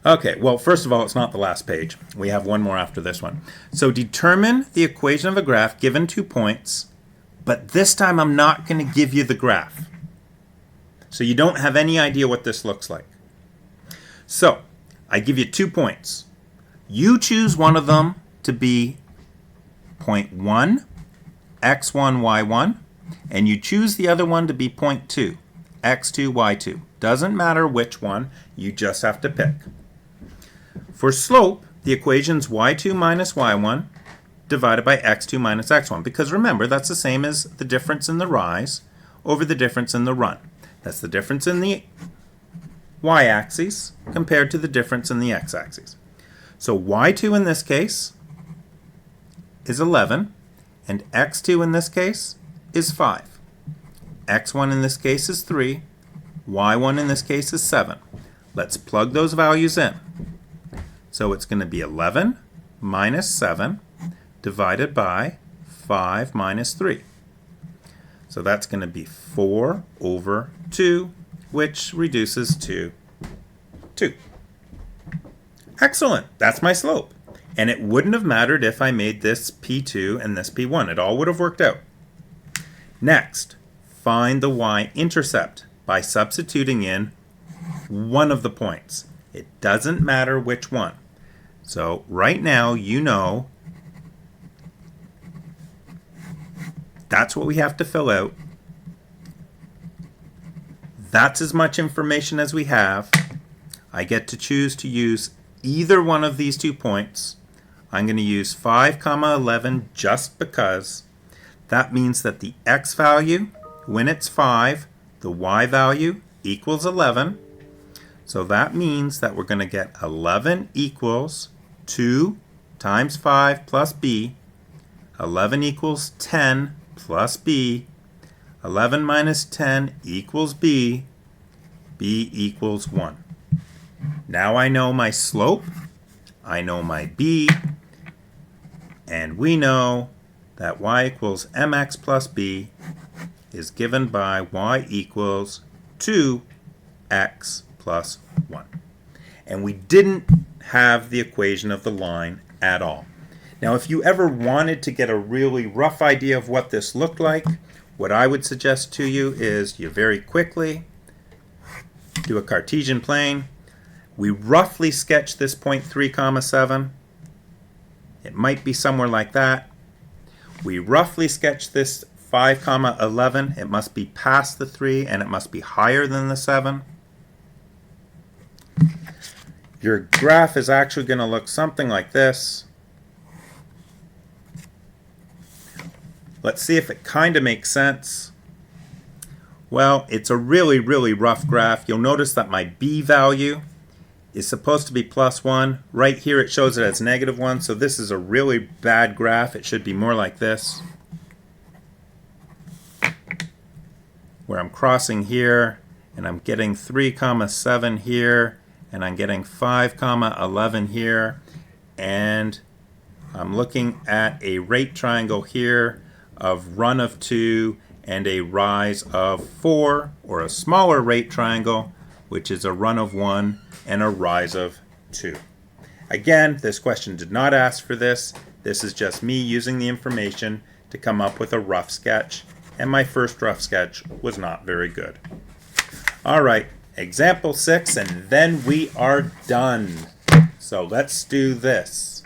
Okay, well, first of all, it's not the last page. We have one more after this one. So determine the equation of a graph given 2 points, but this time I'm not going to give you the graph. So you don't have any idea what this looks like. So I give you 2 points. You choose one of them to be point 1, x1, y1, and you choose the other one to be point 2, x2, y2. Doesn't matter which one, you just have to pick. For slope, the equation's y2 minus y1 divided by x2 minus x1, because remember, that's the same as the difference in the rise over the difference in the run. That's the difference in the y-axis compared to the difference in the x-axis. So y2 in this case is 11, and x2 in this case is 5. x1 in this case is 3, y1 in this case is 7. Let's plug those values in. So it's going to be 11 minus 7 divided by 5 minus 3. So that's going to be 4 over 2, which reduces to 2. Excellent. That's my slope. And it wouldn't have mattered if I made this P2 and this P1. It all would have worked out. Next, find the y-intercept by substituting in one of the points. It doesn't matter which one. So right now you know that's what we have to fill out. That's as much information as we have. I get to choose to use either one of these 2 points. I'm going to use 5, 11 just because. That means that the x value, when it's 5, the y value equals 11. So that means that we're going to get 11 equals 2 times 5 plus b. 11 equals 10 plus b. 11 minus 10 equals b. b equals 1. Now I know my slope, I know my b, and we know that y equals mx plus b is given by y equals 2x plus 1. And we didn't have the equation of the line at all. Now, if you ever wanted to get a really rough idea of what this looked like, what I would suggest to you is you very quickly do a Cartesian plane. We roughly sketch this point 3, 7. It might be somewhere like that. We roughly sketch this 5, 11. It must be past the 3 and it must be higher than the 7. Your graph is actually going to look something like this. Let's see if it kind of makes sense. Well, it's a really, really rough graph. You'll notice that my b value is supposed to be +1. Right here it shows it as -1, so this is a really bad graph. It should be more like this, where I'm crossing here, and I'm getting 3, 7 here, and I'm getting 5, 11 here, and I'm looking at a rate triangle here of run of 2 and a rise of 4, or a smaller rate triangle, which is a run of 1 and a rise of 2. Again, this question did not ask for this. This is just me using the information to come up with a rough sketch, and my first rough sketch was not very good. All right, example 6, and then we are done. So let's do this.